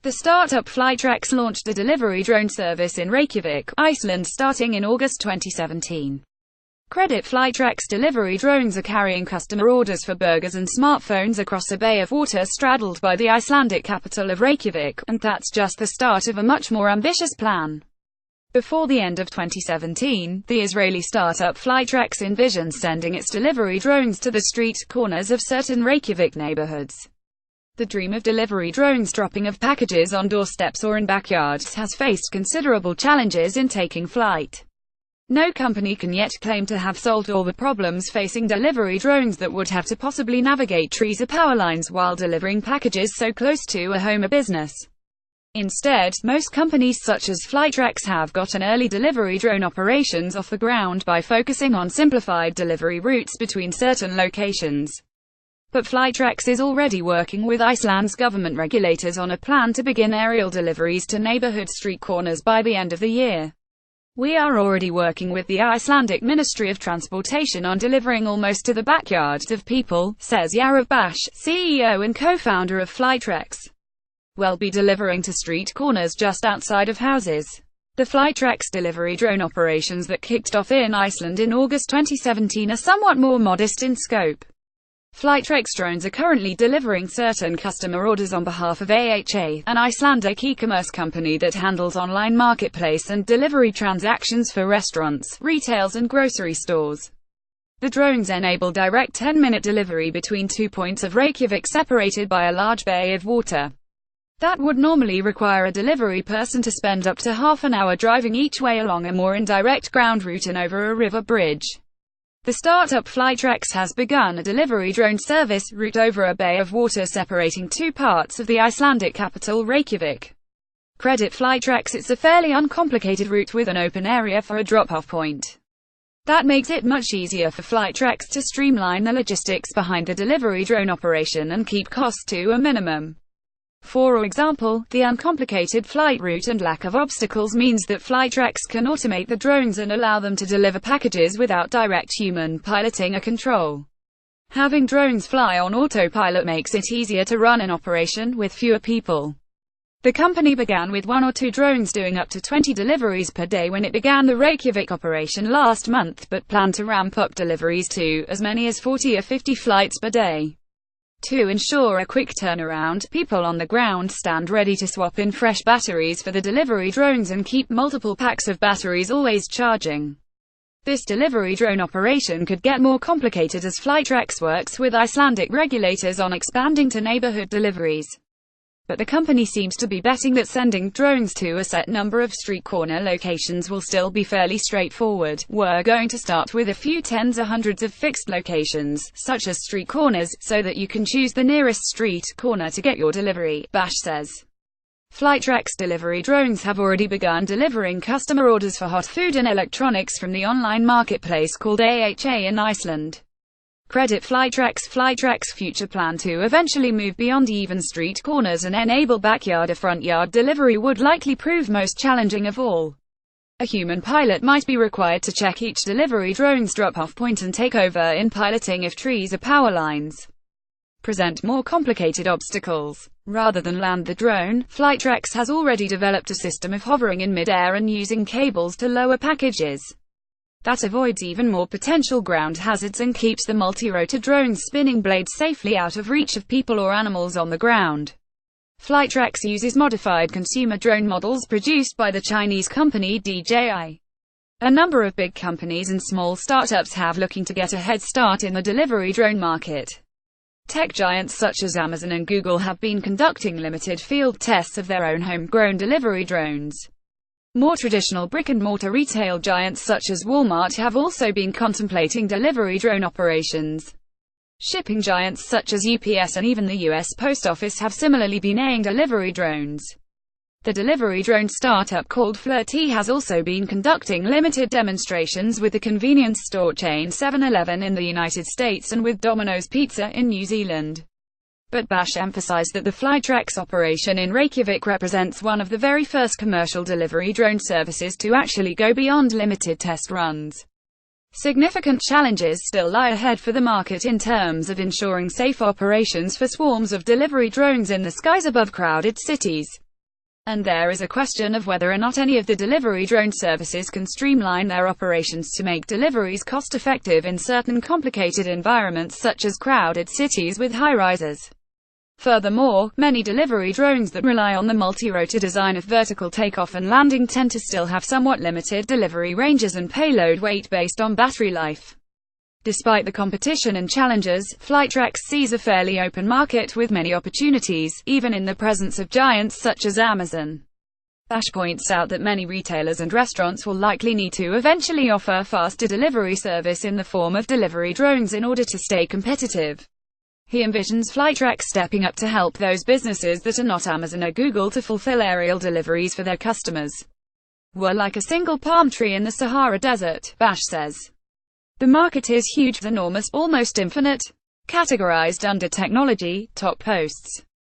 The startup Flytrex launched a delivery drone service in Reykjavik, Iceland starting in August 2017. Credit Flytrex delivery drones are carrying customer orders for burgers and smartphones across a bay of water straddled by the Icelandic capital of Reykjavik, and that's just the start of a much more ambitious plan. Before the end of 2017, the Israeli startup Flytrex envisions sending its delivery drones to the street corners of certain Reykjavik neighborhoods. The dream of delivery drones dropping of packages on doorsteps or in backyards has faced considerable challenges in taking flight. No company can yet claim to have solved all the problems facing delivery drones that would have to possibly navigate trees or power lines while delivering packages so close to a home or business. Instead, most companies such as Flytrex have gotten early delivery drone operations off the ground by focusing on simplified delivery routes between certain locations. But Flytrex is already working with Iceland's government regulators on a plan to begin aerial deliveries to neighborhood street corners by the end of the year. We are already working with the Icelandic Ministry of Transportation on delivering almost to the backyards of people, says Yarob Bash, CEO and co-founder of Flytrex. We'll be delivering to street corners just outside of houses. The Flytrex delivery drone operations that kicked off in Iceland in August 2017 are somewhat more modest in scope. Flytrex drones are currently delivering certain customer orders on behalf of AHA, an Icelandic e-commerce company that handles online marketplace and delivery transactions for restaurants, retails and grocery stores. The drones enable direct 10-minute delivery between 2 points of Reykjavik separated by a large bay of water. That would normally require a delivery person to spend up to half an hour driving each way along a more indirect ground route and over a river bridge. The startup Flytrex has begun a delivery drone service route over a bay of water separating two parts of the Icelandic capital Reykjavik. Credit Flytrex, it's a fairly uncomplicated route with an open area for a drop-off point. That makes it much easier for Flytrex to streamline the logistics behind the delivery drone operation and keep costs to a minimum. For example, the uncomplicated flight route and lack of obstacles means that Flytrex can automate the drones and allow them to deliver packages without direct human piloting or control. Having drones fly on autopilot makes it easier to run an operation with fewer people. The company began with 1 or 2 drones doing up to 20 deliveries per day when it began the Reykjavik operation last month, but planned to ramp up deliveries to as many as 40 or 50 flights per day. To ensure a quick turnaround, people on the ground stand ready to swap in fresh batteries for the delivery drones and keep multiple packs of batteries always charging. This delivery drone operation could get more complicated as Flytrex works with Icelandic regulators on expanding to neighborhood deliveries. But the company seems to be betting that sending drones to a set number of street corner locations will still be fairly straightforward. We're going to start with a few tens or hundreds of fixed locations, such as street corners, so that you can choose the nearest street corner to get your delivery, Bash says. Flytrex delivery drones have already begun delivering customer orders for hot food and electronics from the online marketplace called AHA in Iceland. Credit Flytrex future plan to eventually move beyond even street corners and enable backyard or front yard delivery would likely prove most challenging of all. A human pilot might be required to check each delivery drone's drop-off point and take over in piloting if trees or power lines present more complicated obstacles. Rather than land the drone, Flytrex has already developed a system of hovering in mid-air and using cables to lower packages. That avoids even more potential ground hazards and keeps the multi-rotor drone's spinning blades safely out of reach of people or animals on the ground. Flytrex uses modified consumer drone models produced by the Chinese company DJI. A number of big companies and small startups have looking to get a head start in the delivery drone market. Tech giants such as Amazon and Google have been conducting limited field tests of their own homegrown delivery drones. More traditional brick-and-mortar retail giants such as Walmart have also been contemplating delivery drone operations. Shipping giants such as UPS and even the US Post Office have similarly been eyeing delivery drones. The delivery drone startup called Flirty has also been conducting limited demonstrations with the convenience store chain 7-Eleven in the United States and with Domino's Pizza in New Zealand. But Bash emphasized that the Flytrex operation in Reykjavik represents one of the very first commercial delivery drone services to actually go beyond limited test runs. Significant challenges still lie ahead for the market in terms of ensuring safe operations for swarms of delivery drones in the skies above crowded cities. And there is a question of whether or not any of the delivery drone services can streamline their operations to make deliveries cost-effective in certain complicated environments such as crowded cities with high-rises. Furthermore, many delivery drones that rely on the multi-rotor design of vertical takeoff and landing tend to still have somewhat limited delivery ranges and payload weight based on battery life. Despite the competition and challenges, Flightrex sees a fairly open market with many opportunities, even in the presence of giants such as Amazon. Bash points out that many retailers and restaurants will likely need to eventually offer faster delivery service in the form of delivery drones in order to stay competitive. He envisions Flightrex stepping up to help those businesses that are not Amazon or Google to fulfill aerial deliveries for their customers. We're like a single palm tree in the Sahara Desert, Bash says. The market is huge, enormous, almost infinite. Categorized under technology, top posts.